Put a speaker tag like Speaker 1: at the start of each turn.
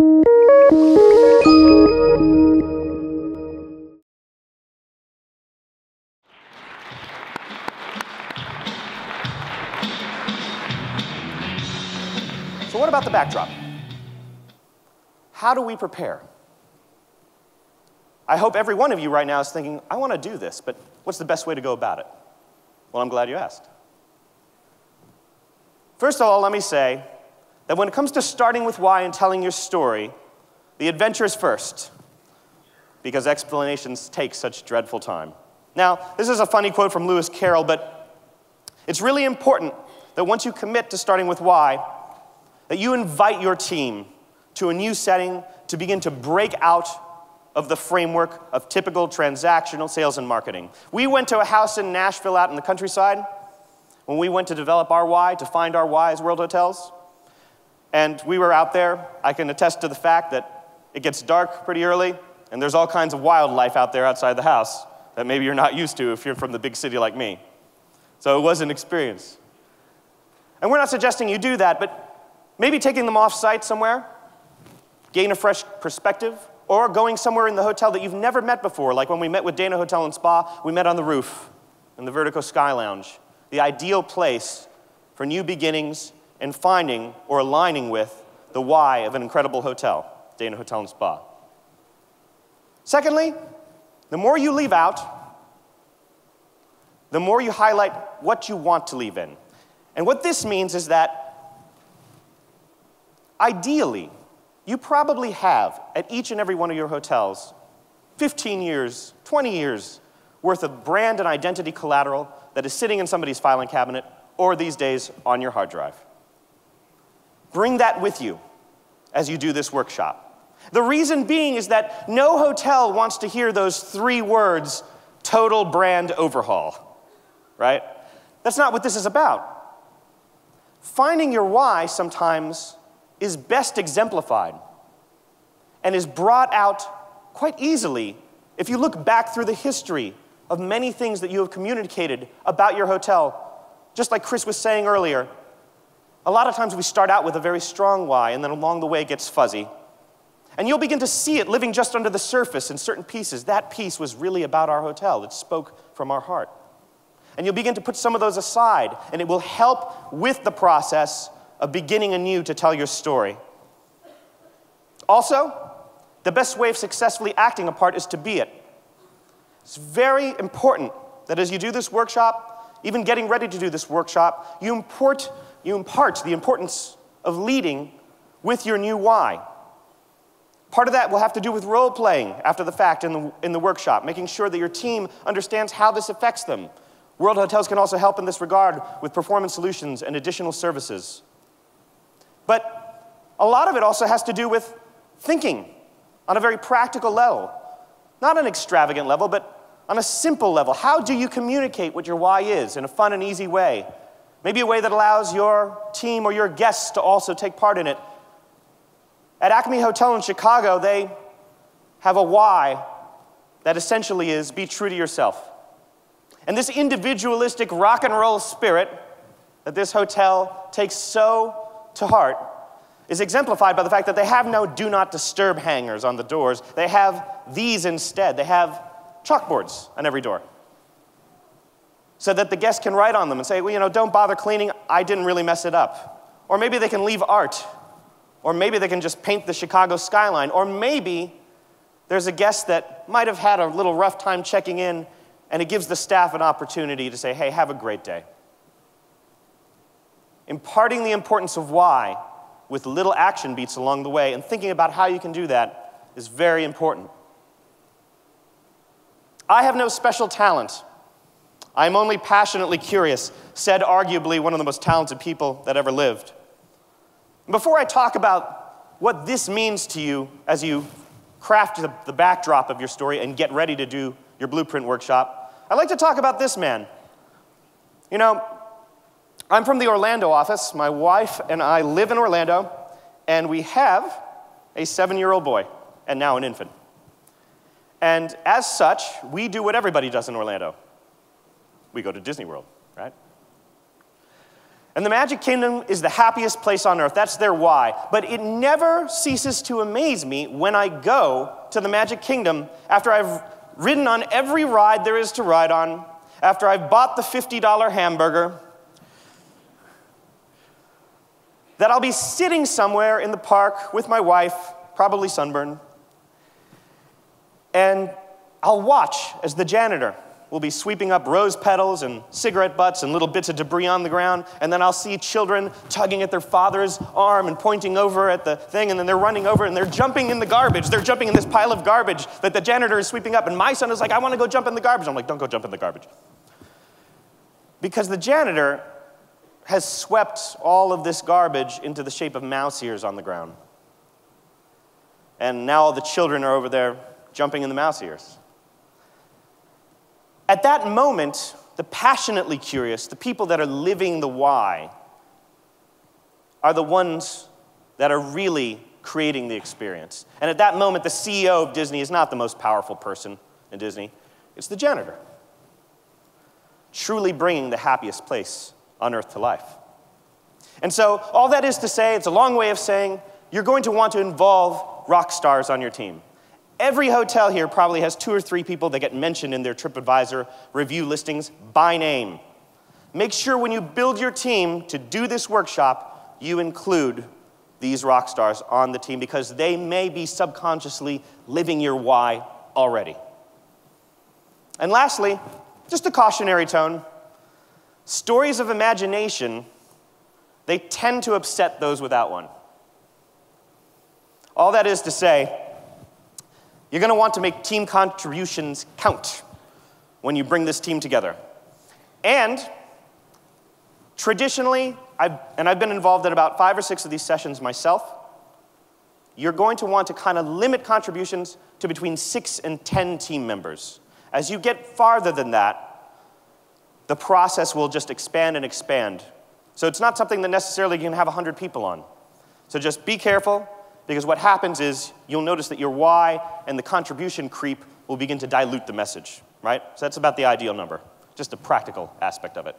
Speaker 1: So what about the backdrop? How do we prepare? I hope every one of you right now is thinking, I want to do this, but what's the best way to go about it? Well, I'm glad you asked. First of all, let me say that when it comes to starting with why and telling your story, the adventure is first, because explanations take such dreadful time. Now, this is a funny quote from Lewis Carroll, but it's really important that once you commit to starting with why, that you invite your team to a new setting to begin to break out of the framework of typical transactional sales and marketing. We went to a house in Nashville out in the countryside when we went to develop our why, to find our why as Worldhotels. And we were out there. I can attest to the fact that it gets dark pretty early, and there's all kinds of wildlife out there outside the house that maybe you're not used to if you're from the big city like me. So it was an experience. And we're not suggesting you do that, but maybe taking them off-site somewhere, gain a fresh perspective, or going somewhere in the hotel that you've never met before, like when we met with Dana Hotel and Spa, we met on the roof in the Vertigo Sky Lounge, the ideal place for new beginnings and finding or aligning with the why of an incredible hotel, Dana Hotel and Spa. Secondly, the more you leave out, the more you highlight what you want to leave in. And what this means is that, ideally, you probably have, at each and every one of your hotels, 15 years, 20 years worth of brand and identity collateral that is sitting in somebody's filing cabinet or these days on your hard drive. Bring that with you as you do this workshop. The reason being is that no hotel wants to hear those 3 words, total brand overhaul, right? That's not what this is about. Finding your why sometimes is best exemplified and is brought out quite easily if you look back through the history of many things that you have communicated about your hotel. Just like Chris was saying earlier, a lot of times we start out with a very strong why, and then along the way it gets fuzzy. And you'll begin to see it living just under the surface in certain pieces. That piece was really about our hotel. It spoke from our heart. And you'll begin to put some of those aside, and it will help with the process of beginning anew to tell your story. Also, the best way of successfully acting a part is to be it. It's very important that as you do this workshop, even getting ready to do this workshop, you impart the importance of leading with your new why. Part of that will have to do with role-playing after the fact in the workshop, making sure that your team understands how this affects them. Worldhotels can also help in this regard with performance solutions and additional services. But a lot of it also has to do with thinking on a very practical level. Not an extravagant level, but on a simple level. How do you communicate what your why is in a fun and easy way? Maybe a way that allows your team or your guests to also take part in it. At Acme Hotel in Chicago, they have a why that essentially is be true to yourself. And this individualistic rock and roll spirit that this hotel takes so to heart is exemplified by the fact that they have no do not disturb hangers on the doors. They have these instead. They have chalkboards on every door so that the guests can write on them and say, well, you know, don't bother cleaning. I didn't really mess it up. Or maybe they can leave art. Or maybe they can just paint the Chicago skyline. Or maybe there's a guest that might have had a little rough time checking in, and it gives the staff an opportunity to say, hey, have a great day. Imparting the importance of why with little action beats along the way and thinking about how you can do that is very important. I have no special talent. I am only passionately curious, said arguably one of the most talented people that ever lived. Before I talk about what this means to you as you craft the backdrop of your story and get ready to do your blueprint workshop, I'd like to talk about this man. You know, I'm from the Orlando office. My wife and I live in Orlando, and we have a 7-year-old boy, and now an infant. And as such, we do what everybody does in Orlando. We go to Disney World, right? And the Magic Kingdom is the happiest place on earth. That's their why. But it never ceases to amaze me when I go to the Magic Kingdom after I've ridden on every ride there is to ride on, after I've bought the $50 hamburger, that I'll be sitting somewhere in the park with my wife, probably sunburned, and I'll watch as the janitor will be sweeping up rose petals and cigarette butts and little bits of debris on the ground, and then I'll see children tugging at their father's arm and pointing over at the thing, and then they're running over and they're jumping in the garbage. They're jumping in this pile of garbage that the janitor is sweeping up, and my son is like, I want to go jump in the garbage. I'm like, don't go jump in the garbage. Because the janitor has swept all of this garbage into the shape of mouse ears on the ground. And now all the children are over there jumping in the mouse ears. At that moment, the passionately curious, the people that are living the why, are the ones that are really creating the experience. And at that moment, the CEO of Disney is not the most powerful person in Disney. It's the janitor, truly bringing the happiest place on earth to life. And so all that is to say, it's a long way of saying, you're going to want to involve rock stars on your team. Every hotel here probably has 2 or 3 people that get mentioned in their TripAdvisor review listings by name. Make sure when you build your team to do this workshop, you include these rock stars on the team because they may be subconsciously living your why already. And lastly, just a cautionary tone. Stories of imagination, they tend to upset those without one. All that is to say, you're going to want to make team contributions count when you bring this team together. And traditionally, I've been involved in about 5 or 6 of these sessions myself, you're going to want to kind of limit contributions to between 6 and 10 team members. As you get farther than that, the process will just expand and expand. So it's not something that necessarily you can have 100 people on. So just be careful. Because what happens is you'll notice that your why and the contribution creep will begin to dilute the message, right? So that's about the ideal number, just a practical aspect of it.